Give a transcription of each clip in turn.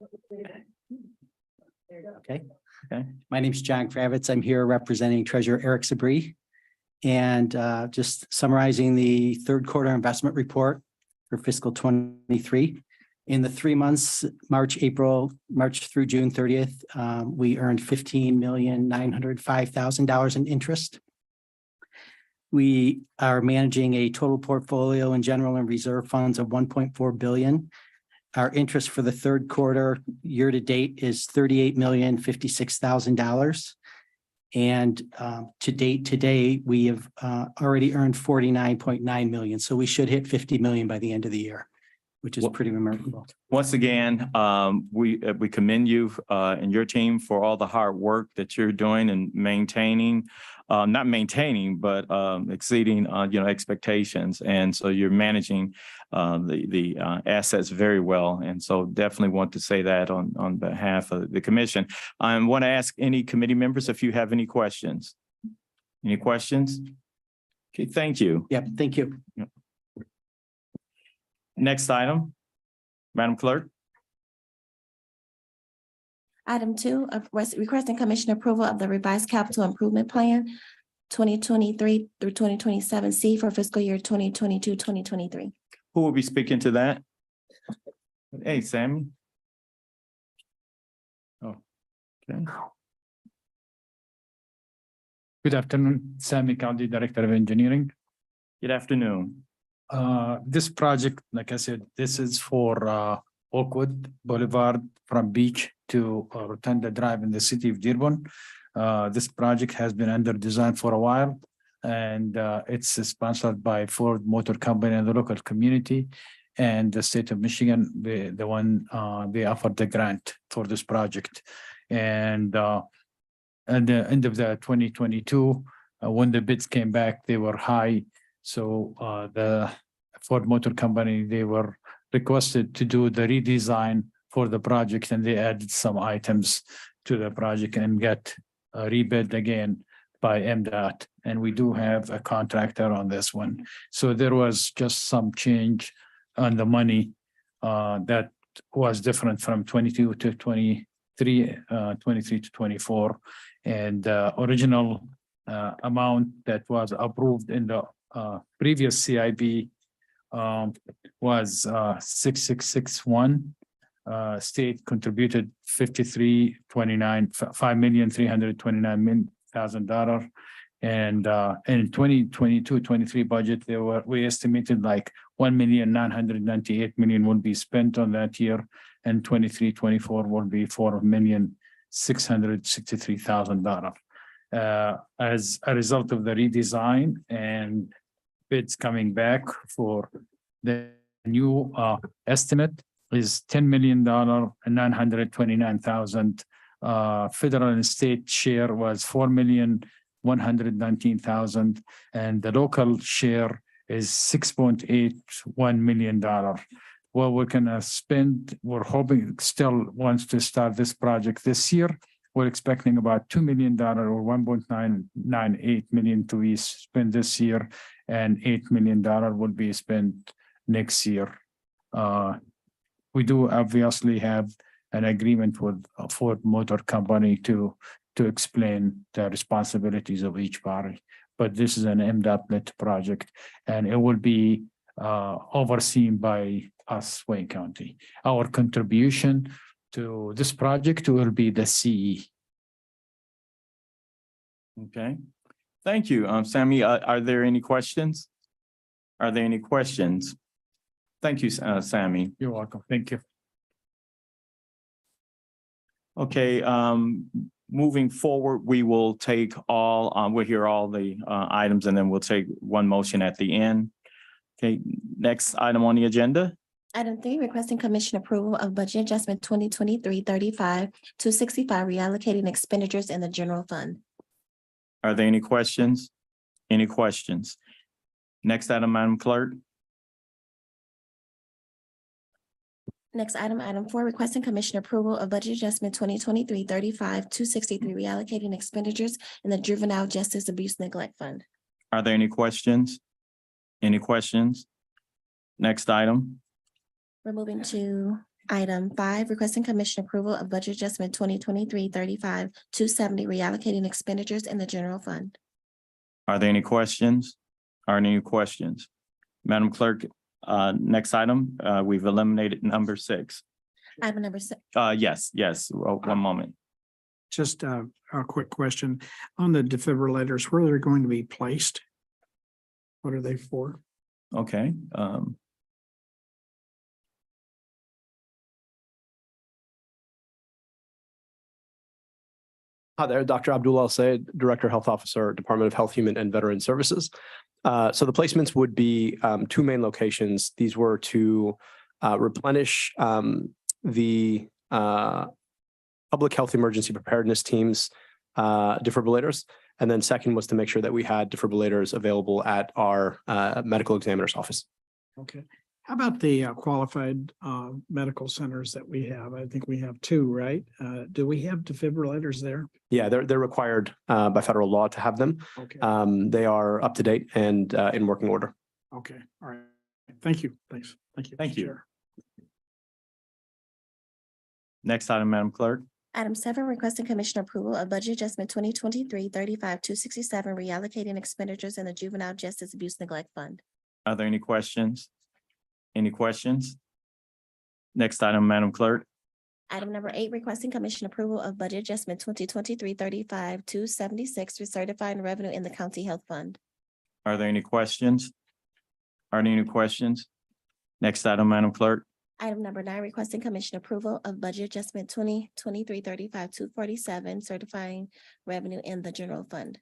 Okay. Okay. My name is John Kravitz. I'm here representing Treasurer Eric Sabri. And just summarizing the third quarter investment report for fiscal 23. In the 3 months, March through June 30th, we earned $15,905,000 in interest. We are managing a total portfolio in general and reserve funds of $1.4 billion. Our interest for the third quarter year to date is $38,056,000. And to date today, we have already earned $49.9 million. So we should hit 50 million by the end of the year, which is pretty remarkable. Once again, we commend you and your team for all the hard work that you're doing and maintaining, not maintaining, but exceeding expectations. And so you're managing the assets very well. And so definitely want to say that on behalf of the commission. I want to ask any committee members if you have any questions. Any questions? Okay, thank you. Yep, thank you. Yep. Next item, Madam Clerk. Item 2, requesting commission approval of the revised capital improvement plan 2023 through 2027C for fiscal year 2022-2023. Who will be speaking to that? Hey, Sammy. Oh, okay. Good afternoon, Sammy County Director of Engineering. Good afternoon. This project, like I said, this is for Oakwood Boulevard from Beach to Rotunda Drive in the city of Dearborn. This project has been under design for a while, and it's sponsored by Ford Motor Company and the local community and the state of Michigan. They offered the grant for this project. And at the end of the 2022, when the bids came back, they were high. So the Ford Motor Company, they were requested to do the redesign for the project, and they added some items to the project and get rebid again by MDOT. And we do have a contractor on this one. So there was just some change on the money that was different from 22 to 23, 23 to 24. And original amount that was approved in the previous CIP was 6661. State contributed $5,329,000. And in 2022-23 budget, we estimated like $1,998,000 will be spent on that year, and 23-24 will be $4,663,000. As a result of the redesign and bids coming back for the new estimate is $10,929,000. Federal and state share was $4,119,000, and the local share is $6.81 million. What we're gonna spend, we're hoping still wants to start this project this year. We're expecting about $2 million or $1.998 million to be spent this year, and $8 million will be spent next year. We do obviously have an agreement with a Ford Motor Company to explain the responsibilities of each party. But this is an MDOT-led project, and it will be overseen by us, Wayne County. Our contribution to this project will be the CE. Okay, thank you, Sammy. Are there any questions? Are there any questions? Thank you, Sammy. You're welcome. Thank you. Okay, moving forward, we will take all, we'll hear all the items, and then we'll take one motion at the end. Okay, next item on the agenda. Item 3, requesting commission approval of budget adjustment 2023-35 to 65, reallocating expenditures in the general fund. Are there any questions? Any questions? Next item, Madam Clerk. Next item, item 4, requesting commission approval of budget adjustment 2023-35 to 63, reallocating expenditures in the juvenile justice abuse neglect fund. Are there any questions? Any questions? Next item. We're moving to Item 5, requesting commission approval of budget adjustment 2023-35-270, reallocating expenditures in the general fund. Are there any questions? Are there any questions? Madam Clerk, next item, we've eliminated number 6. Item number 6. Yes, one moment. Just a quick question on the defibrillators, where they're going to be placed? What are they for? Okay, Hi there, Dr. Abdul Al Sayed, Director Health Officer, Department of Health, Human and Veteran Services. So the placements would be 2 main locations. These were to replenish the public health emergency preparedness teams defibrillators. And then second was to make sure that we had defibrillators available at our medical examiner's office. Okay. How about the qualified medical centers that we have? I think we have 2, right? Do we have defibrillators there? Yeah, they're required by federal law to have them. Okay, They are up to date and in working order. okay, all right. Thank you. Thanks. Thank you. Thank you. Chair. next item, Madam Clerk. Item 7, requesting commission approval of budget adjustment 2023-35-267, reallocating expenditures in the juvenile justice abuse neglect fund. Are there any questions? Any questions? Next item, Madam Clerk. Item number 8, requesting commission approval of budget adjustment 2023-35-276, recertifying revenue in the county health fund. Are there any questions? Are there any questions? Next item, Madam Clerk. Item number 9, requesting commission approval of budget adjustment 2023-35-247, certifying revenue in the general fund.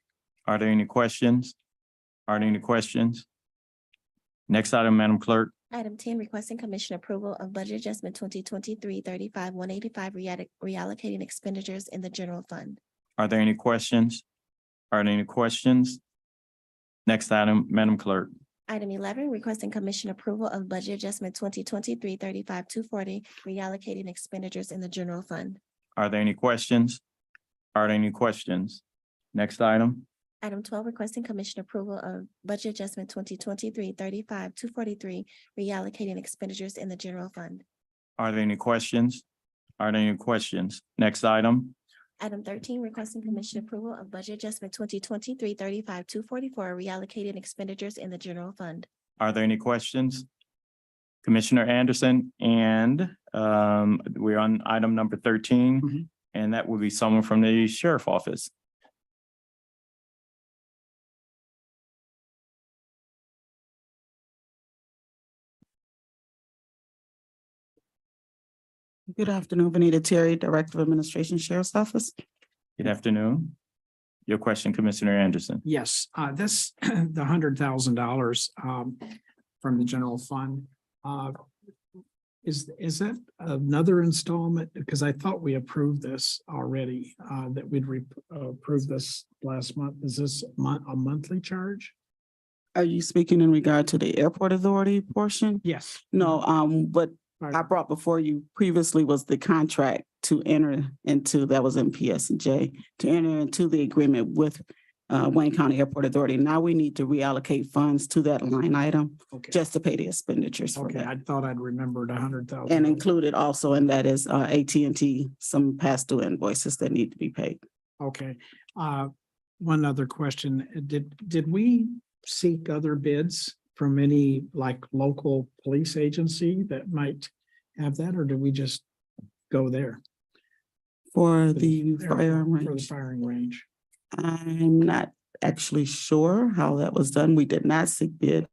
Are there any questions? Are there any questions? Next item, Madam Clerk. Item 10, requesting commission approval of budget adjustment 2023-35-185, reallocating expenditures in the general fund. Are there any questions? Are there any questions? Next item, Madam Clerk. Item 11, requesting commission approval of budget adjustment 2023-35-240, reallocating expenditures in the general fund. Are there any questions? Are there any questions? Next item. Item 12, requesting commission approval of budget adjustment 2023-35-243, reallocating expenditures in the general fund. Are there any questions? Are there any questions? Next item. Item 13, requesting commission approval of budget adjustment 2023-35-244, reallocating expenditures in the general fund. Are there any questions? Commissioner Anderson, and we're on item number 13, Mhm. and that will be someone from the sheriff office. Good afternoon, Benita Terry, Director of Administration, Sheriff's Office. Good afternoon. Your question, Commissioner Anderson. Yes, this, the $100,000 from the general fund. Is that another installment? Because I thought we approved this already, that we'd approved this last month. Is this a monthly charge? Are you speaking in regard to the airport authority portion? Yes. No, what I brought before you previously was the contract to enter into, that was in PS&J, to enter into the agreement with Wayne County Airport Authority. Now we need to reallocate funds to that line item Okay. just to pay the expenditures for Okay, that. I thought I'd remembered 100,000. And included also in that is AT&T, some past due invoices that need to be paid. Okay, one other question. Did we seek other bids from any like local police agency that might have that, or did we just go there? For the For firearm the range, firing range. I'm not actually sure how that was done. We did not seek bids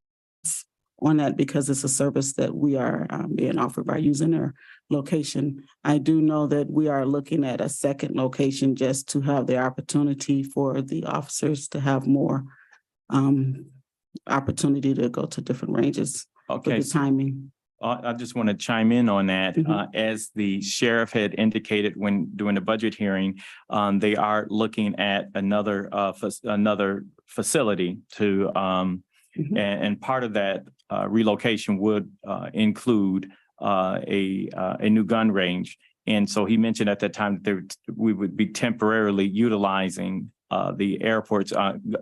on that because it's a service that we are being offered by using their location. I do know that we are looking at a second location just to have the opportunity for the officers to have more opportunity to go to different ranges for Okay, the timing. I just want to chime in on that. Mhm. As the sheriff had indicated when doing the budget hearing, they are looking at another facility to Mhm. and part of that relocation would include a new gun range. And so he mentioned at that time that we would be temporarily utilizing the airport's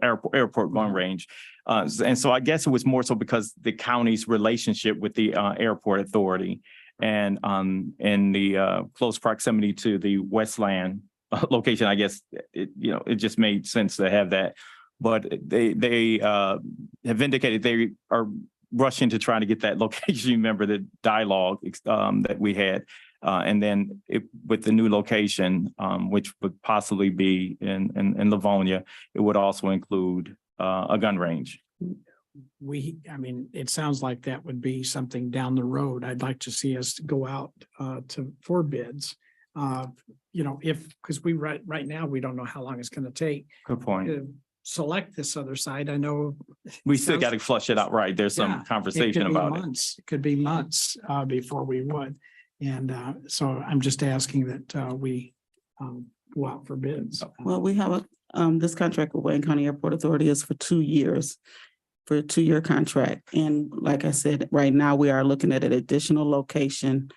airport gun range. And so I guess it was more so because the county's relationship with the airport authority. And in the close proximity to the Westland location, I guess it just made sense to have that. But they have indicated they are rushing to try to get that location. Remember the dialogue that we had. And then with the new location, which would possibly be in Livonia, it would also include a gun range. I mean, it sounds like that would be something down the road. I'd like to see us go out for bids. Because right now, we don't know how long it's gonna take Good point. to select this other site. I know. We still sounds- got to flush it out, right? There's Yeah, some it conversation could be about it. months. It could be months before we would. And so I'm just asking that we go out for bids. Well, we have this contract with Wayne County Airport Authority is for 2 years, for a 2-year contract. And like I said, right now we are looking at an additional location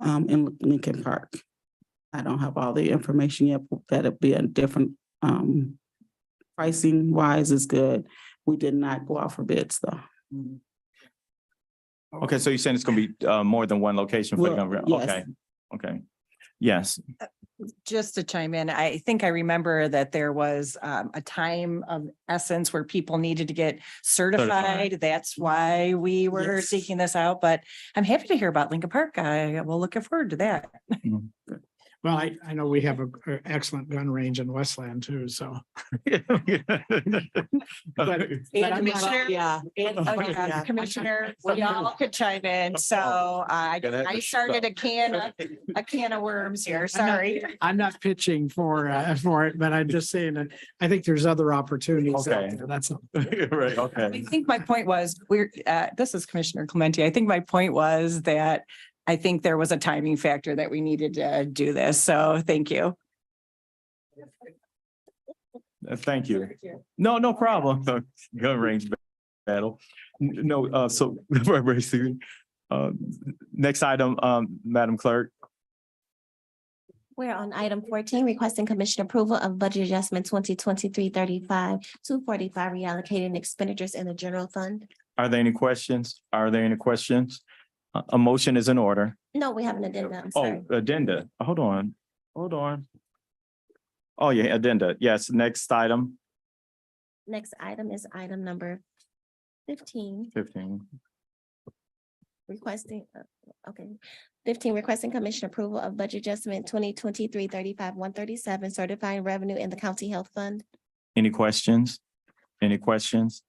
in Lincoln Park. I don't have all the information yet, but that'd be a different pricing wise is good. We did not go out for bids though. Okay, so you're saying it's going to be more than one location for the Well, government? yes. Okay, okay. Yes, Just to chime in, I think I remember that there was a time of essence where people needed to get certified. That's why we were Yes. seeking this out, but I'm happy to hear about Lincoln Park. I will looking forward to that. Well, I know we have a excellent gun range in Westland too, so. And I'm not- Commissioner, Yeah. Commissioner, we all could chime in. So I started a can of worms here. Sorry. I'm not pitching for it, but I'm just saying that I think there's other opportunities out Okay. there. That's all. right, I okay. think my point was, this is Commissioner Clementi. I think my point was that I think there was a timing factor that we needed to do this. So thank you. Thank you. No problem. Gun range battle. No, so basically, next item, Madam Clerk. We're on item 14, requesting commission approval of budget adjustment 2023-35 to 45, reallocating expenditures in the general fund. Are there any questions? Are there any questions? A motion is in order. No, we have an addenda. I'm Oh, sorry. addenda. Hold on. Oh, yeah, addenda. Yes, next item, Next item is item number 15, 15. requesting, 15, requesting commission approval of budget adjustment 2023-35 137, certifying revenue in the county health fund. Any questions? Any questions?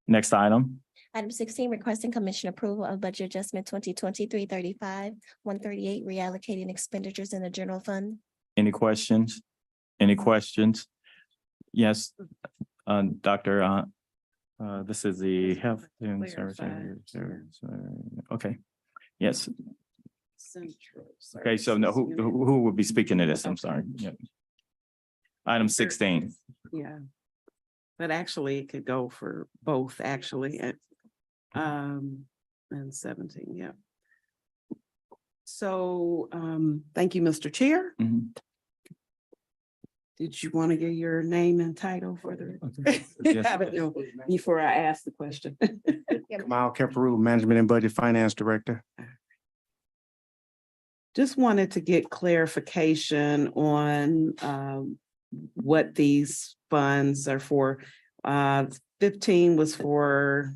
Next item, Item 16, requesting commission approval of budget adjustment 2023-35 138, reallocating expenditures in the general fund. any questions? Any questions? Yes, Doctor, this is the health and service. Okay, yes. Okay, so no, who would be speaking to this? I'm sorry. Yeah. Item 16. Yeah. But actually, it could go for both, actually, and 17, yeah. So, thank you, Mr. Chair. Mhm. Did you want to get your name and title for the? Yes. Have it know before I ask the question. Kamal Kemperu, Management and Budget Finance Director. Just wanted to get clarification on what these funds are for. 15 was for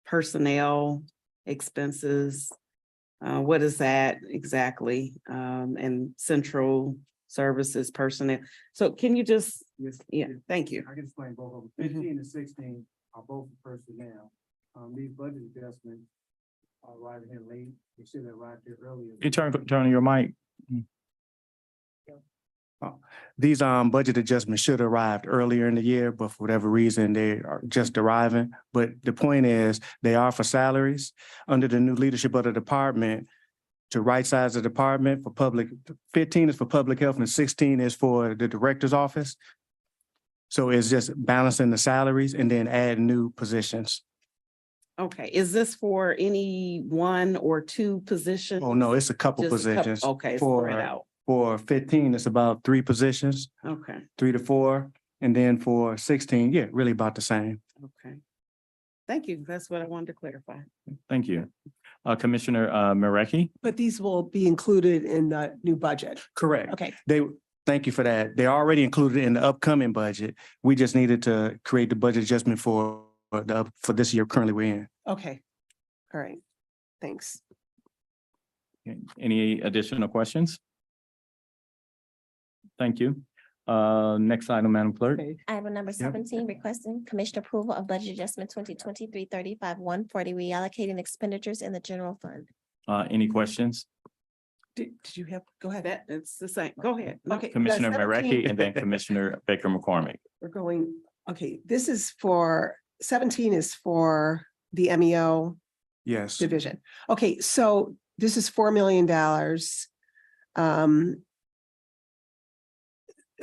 personnel expenses. What is that exactly? And central services personnel. So can you just, yeah, thank you. I can explain both of them. 15 and 16 are both personnel. These budget adjustments are arriving here late. They should have arrived here earlier. You turn on your mic. These budget adjustments should have arrived earlier in the year, but for whatever reason, they are just arriving. But the point is, they are for salaries under the new leadership of the department to right size the department for public. 15 is for public health and 16 is for the director's office. So it's just balancing the salaries and then add new positions. Okay, is this for any one or two positions? Oh, no, it's a couple Just a couple- positions. Okay, for- spread out. For 15, it's about 3 positions, Okay, 3 to 4. And then for 16, yeah, really about the same. okay. Thank you. That's what I wanted to clarify. Thank you. Commissioner Marecki? But these will be included in the new budget. Correct. Okay, Thank you for that. They're already included in the upcoming budget. We just needed to create the budget adjustment for this year currently we're in. okay. All right. Thanks. Any additional questions? Thank you. Next item, Madam Clerk. Okay. Item number 17, requesting commission approval of budget adjustment 2023-35-140, reallocating expenditures in the general fund. Any questions? Did you have, go ahead. It's the same. Go ahead. No. Okay. the Commissioner 17 Marecki and then Commissioner Baker McCormick. We're going, okay, this is for, 17 is for the MEO Yes. division. Okay, so this is $4 million.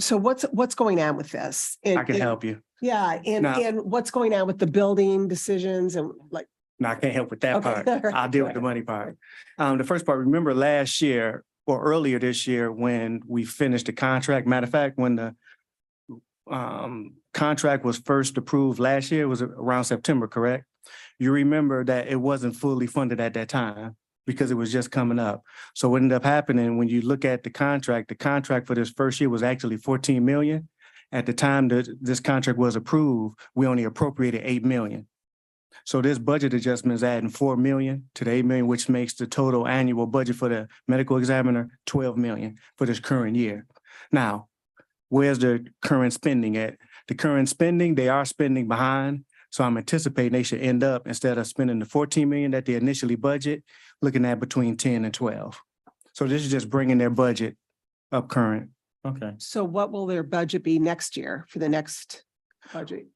So what's going on with this? I can help you. Yeah, Now- and what's going on with the building decisions and like, No, I can't help with that Okay, part. all right, I'll deal go with the ahead. money part. The first part, remember last year or earlier this year when we finished the contract, matter of fact, when the contract was first approved last year, it was around September, correct? You remember that it wasn't fully funded at that time because it was just coming up. So what ended up happening, when you look at the contract for this first year was actually 14 million. At the time that this contract was approved, we only appropriated 8 million. So this budget adjustment is adding 4 million to the 8 million, which makes the total annual budget for the medical examiner 12 million for this current year. Now, where's the current spending at? The current spending, they are spending behind. So I'm anticipating they should end up, instead of spending the 14 million that they initially budget, looking at between 10 and 12. So this is just bringing their budget up current. Okay. so what will their budget be next year for the next budget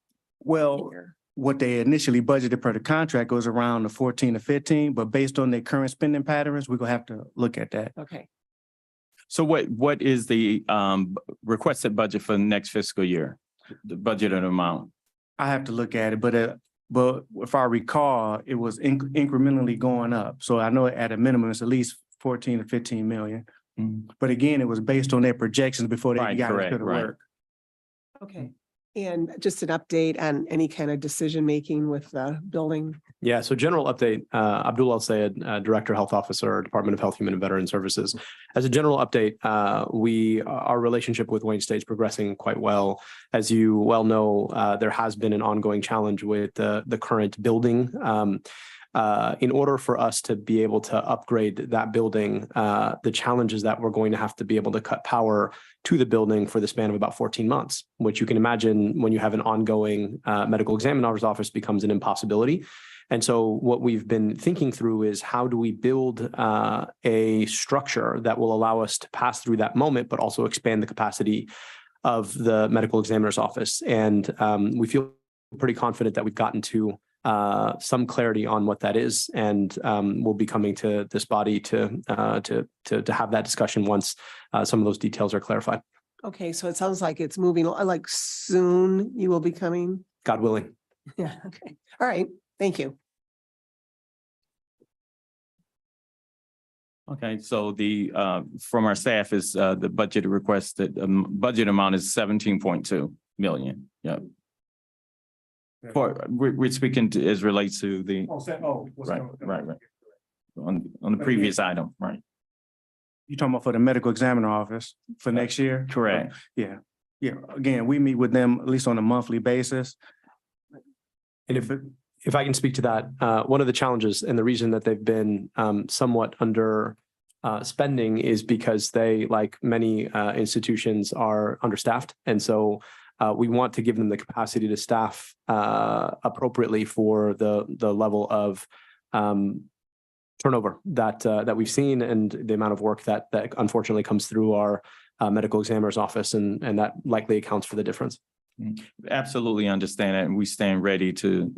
Well, year? what they initially budgeted per the contract goes around the 14 to 15, but based on their current spending patterns, we're gonna have to look at that. Okay, So what is the requested budget for the next fiscal year? The budgeted amount? I have to look at it, but if I recall, it was incrementally going up. So I know at a minimum, it's at least 14 to 15 million. Mhm. But again, it was based on their projections before they Right, got correct, into the right. work. okay. And just an update on any kind of decision-making with the building. Yeah, so general update, Abdul Al Sayed, Director Health Officer, Department of Health, Human and Veteran Services. As a general update, our relationship with Wayne State is progressing quite well. As you well know, there has been an ongoing challenge with the current building. In order for us to be able to upgrade that building, the challenge is that we're going to have to be able to cut power to the building for the span of about 14 months, which you can imagine when you have an ongoing medical examiner's office becomes an impossibility. And so what we've been thinking through is how do we build a structure that will allow us to pass through that moment, but also expand the capacity of the medical examiner's office. And we feel pretty confident that we've gotten to some clarity on what that is, and we'll be coming to this body to have that discussion once some of those details are clarified. Okay, so it sounds like it's moving, like soon you will be coming. God willing. Yeah, okay. All right, thank you. Okay, so the from our staff is the budget request that budget amount is 17.2 million. Yep. We're speaking to as relates to the right. On the previous item, right? You talking about for the medical examiner office for next year? Correct. Yeah. Again, we meet with them at least on a monthly basis. And if I can speak to that, one of the challenges and the reason that they've been somewhat under spending is because they, like many institutions, are understaffed. And so we want to give them the capacity to staff appropriately for the level of turnover that we've seen and the amount of work that unfortunately comes through our medical examiner's office, and that likely accounts for the difference. Absolutely understand that, and we stand ready to,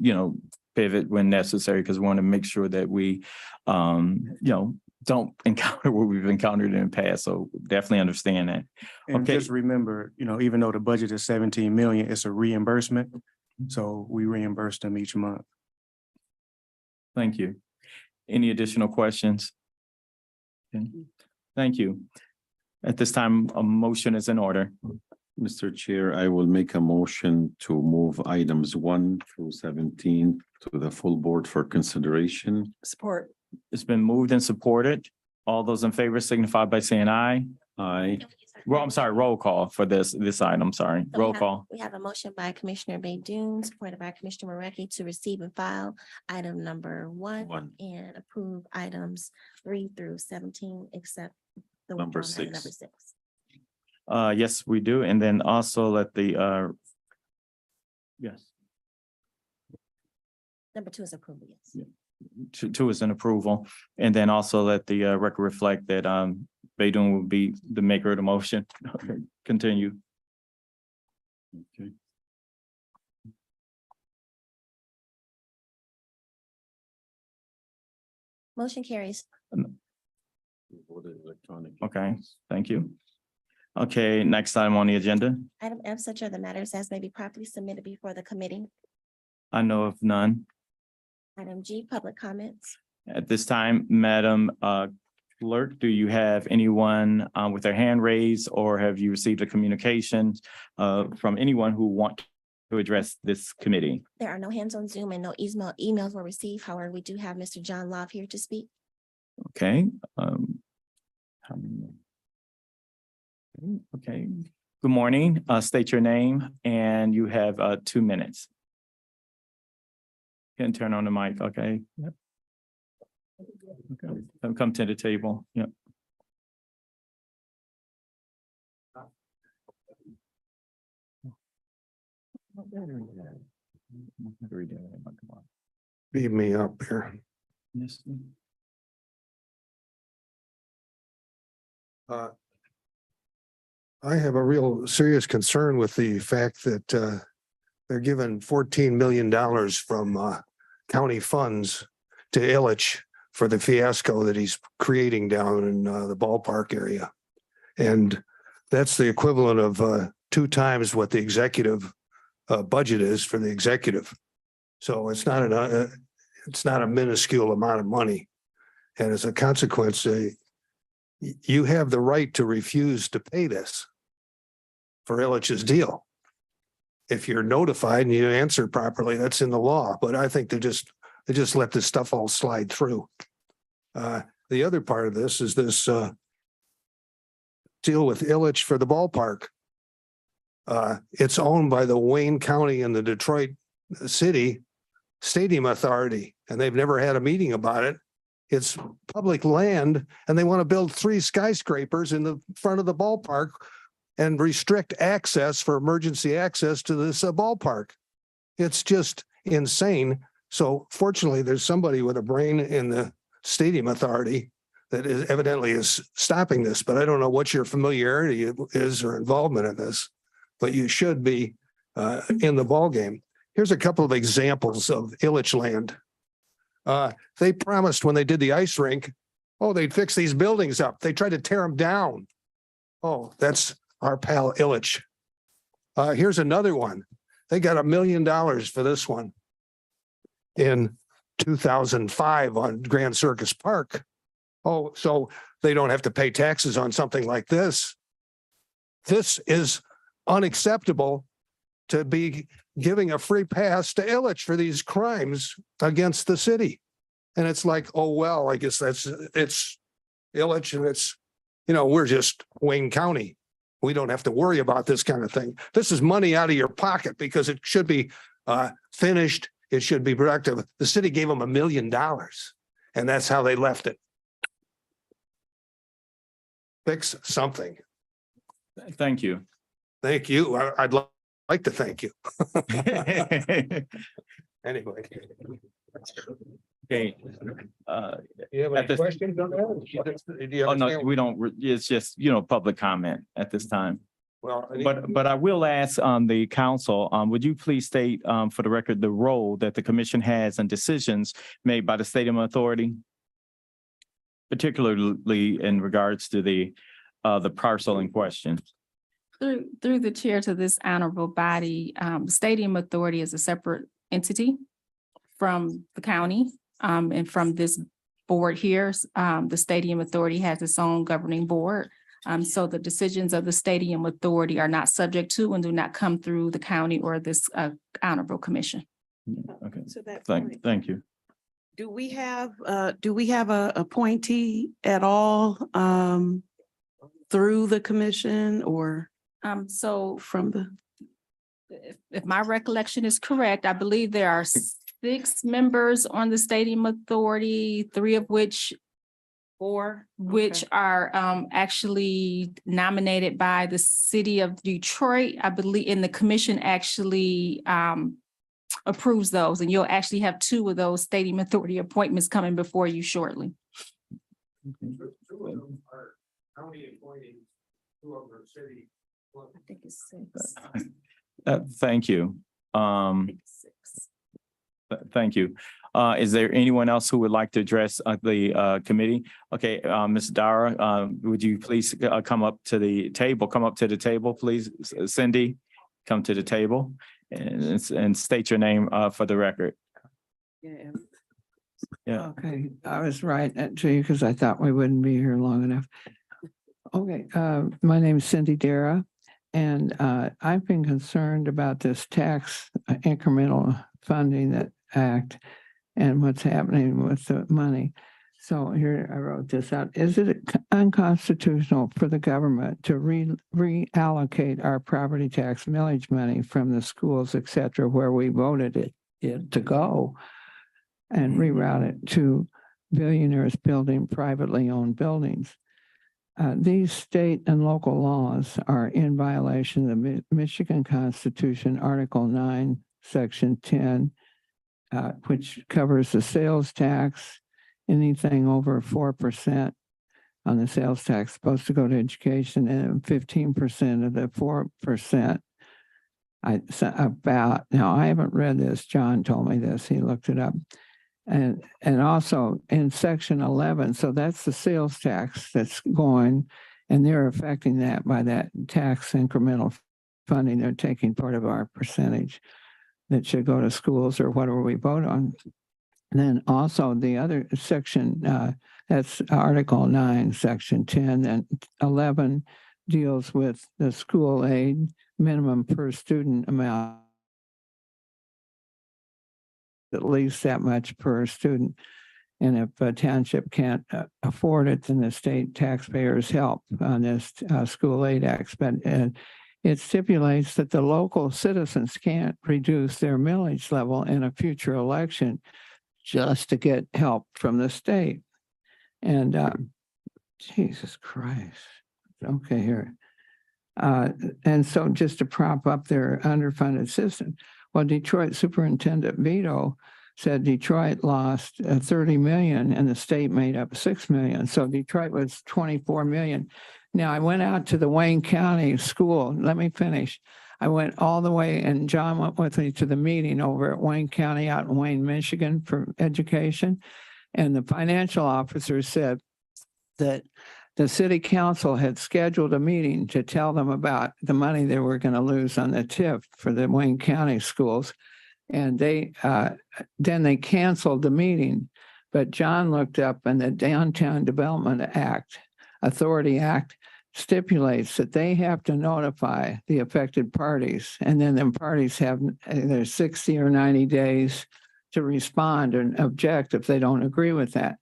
pivot when necessary, because we want to make sure that we, don't encounter what we've encountered in the past. So definitely understand that. And Okay. just remember, even though the budget is 17 million, it's a reimbursement. So we reimburse them each month. Thank you. Any additional questions? Okay. Thank you. At this time, a motion is in order. Mr. Chair, I will make a motion to move items 1 through 17 to the full board for consideration. Support. It's been moved and supported. All those in favor signify by saying aye. Aye. Well, I'm sorry, roll call for this item, sorry, So we roll have- call. We have a motion by Commissioner Baydun, supported by Commissioner Moretti to receive and file item number one and approve items 3 through 17, except the Number withdrawn item number 6. 6. Yes, we do. And then also let the, yes, Number 2 is approval, yes. two is an approval. And then also let the record reflect that Baydun will be the maker of the motion. Okay, continue. Okay. Motion carries. Voted electronic. Okay, thank you. Okay, next item on the agenda. Item F, such are the matters as may be properly submitted before the committee. I know of none. Item G, public comments. At this time, Madam Clerk, do you have anyone with their hand raised, or have you received a communication from anyone who want to address this committee? There are no hands on Zoom and no emails were received. However, we do have Mr. John Love here to speak. Okay. How many? Okay, good morning. State your name and you have 2 minutes. Can turn on the mic, okay? Yep. Okay, come to the table, yep. Beat me up here. Yes. I have a real serious concern with the fact that they're giving $14 million from county funds to Illich for the fiasco that he's creating down in the ballpark area. And that's the equivalent of 2 times what the executive budget is for the executive. So it's not a minuscule amount of money. And as a consequence, you have the right to refuse to pay this for Illich's deal. If you're notified and you answer properly, that's in the law, but I think they just let this stuff all slide through. The other part of this is this deal with Illich for the ballpark. It's owned by the Wayne County and the Detroit City Stadium Authority, and they've never had a meeting about it. It's public land, and they want to build 3 skyscrapers in the front of the ballpark and restrict access for emergency access to this ballpark. It's just insane. So fortunately, there's somebody with a brain in the Stadium Authority that evidently is stopping this, but I don't know what your familiarity is or involvement in this, but you should be in the ballgame. Here's a couple of examples of Illich land. They promised when they did the ice rink, they'd fix these buildings up. They tried to tear them down. That's our pal Illich. Here's another one. They got $1 million for this one in 2005 on Grand Circus Park. So they don't have to pay taxes on something like this. This is unacceptable to be giving a free pass to Illich for these crimes against the city. And it's like, I guess it's Illich and it's, we're just Wayne County. We don't have to worry about this kind of thing. This is money out of your pocket because it should be finished. It should be productive. The city gave them $1 million and that's how they left it. Fix something. Thank you. Thank you. I'd like to thank you. Anyway. Okay. You have At any this- questions on that? Do you Oh, no, understand? we don't, it's just, public comment at this time. Well, But I will ask the council, would you please state for the record the role that the commission has in decisions made by the Stadium Authority? Particularly in regards to the parcel in question. Through the chair to this honorable body, Stadium Authority is a separate entity from the county. And from this board here, the Stadium Authority has its own governing board. So the decisions of the Stadium Authority are not subject to and do not come through the county or this honorable commission. Okay, So that thank you. Do we have a appointee at all through the commission or So from the? if my recollection is correct, I believe there are 6 members on the Stadium Authority, 3 of which are actually nominated by the city of Detroit. I believe, and the commission actually approves those, and you'll actually have 2 of those Stadium Authority appointments coming before you shortly. County appointing, 2 of them city. I think it's 6. Thank you. Thank you. Is there anyone else who would like to address the committee? Okay, Ms. Dara, would you please come up to the table? Come up to the table, please. Cindy, come to the table and state your name for the record. Yeah. Okay, I was writing that to you because I thought we wouldn't be here long enough. Okay, my name is Cindy Dara, and I've been concerned about this tax incremental funding that act and what's happening with the money. So here I wrote this out. Is it unconstitutional for the government to reallocate our property tax millage money from the schools, et cetera, where we voted it to go, and reroute it to billionaires building privately owned buildings? These state and local laws are in violation of the Michigan Constitution, Article 9, Section 10, which covers the sales tax. Anything over 4% on the sales tax supposed to go to education, and 15% of the 4%. Now I haven't read this. John told me this. He looked it up. And also in Section 11, so that's the sales tax that's going, and they're affecting that by that tax incremental funding. They're taking part of our percentage that should go to schools or whatever we vote on. And then also the other section, that's Article 9, Section 10, and 11 deals with the school aid minimum per student amount, at least that much per student. And if a township can't afford it, then the state taxpayers help on this school aid act. But it stipulates that the local citizens can't reduce their millage level in a future election just to get help from the state. And Jesus Christ. Okay, here. And so just to prop up their underfunded system, well, Detroit Superintendent Vito said Detroit lost 30 million and the state made up 6 million. So Detroit was 24 million. Now I went out to the Wayne County school. Let me finish. I went all the way, and John went with me to the meeting over at Wayne County out in Wayne, Michigan for education. And the financial officer said that the city council had scheduled a meeting to tell them about the money they were going to lose on the TIF for the Wayne County schools. And then they canceled the meeting. But John looked up, and the Downtown Development Authority Act stipulates that they have to notify the affected parties, and then the parties have either 60 or 90 days to respond and object if they don't agree with that.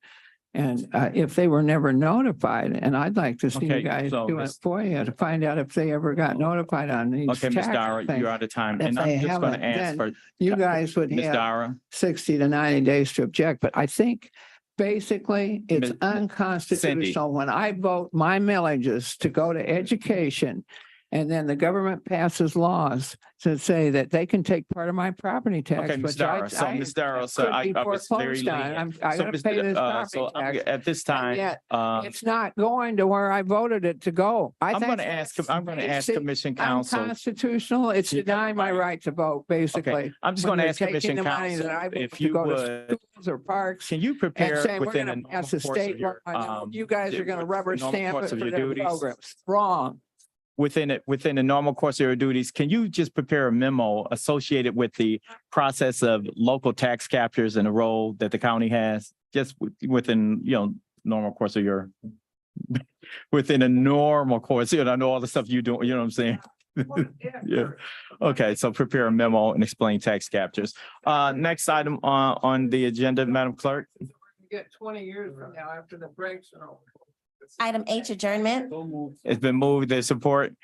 And if they were never notified, and I'd like to see you guys do it for you to find out if they ever got notified on these. Okay, Ms. tax Dara, things. you're out of time. If And they I'm just going to haven't, ask for then you guys would Ms. have Dara. 60 to 90 days to object. But I think basically it's Ms. unconstitutional when I vote my millages to go to education, and then the government passes laws to say that they can take part of my property tax. Okay, Ms. which Dara. So Ms. Dara, so could be I was very foreclosed on. lenient. I So gotta Ms. pay this so property tax. at this time, Yet it's not going to where I voted it to go. I'm think going to ask, that's I'm going to ask basic, Commission Counsel. Unconstitutional. It's Yeah. denying my right to vote, basically. Okay, I'm just when going to they're ask taking Commission the money Counsel that I voted if to you go to would, schools or parks can you and prepare saying we're within going a to pass normal a course of state law, your, and you guys are going to rubber normal stamp course it of for your their duties? programs. Wrong. within the normal course of your duties, can you just prepare a memo associated with the process of local tax captures and the role that the county has, just within, normal course of your, within a normal course, I know all the stuff you do, you know what I'm saying? Yeah. Okay, so prepare a memo and explain tax captures. Next item on the agenda, Madam Clerk. Get 20 years from now after the breaks are over. Item H, adjournment. It's been moved and supported.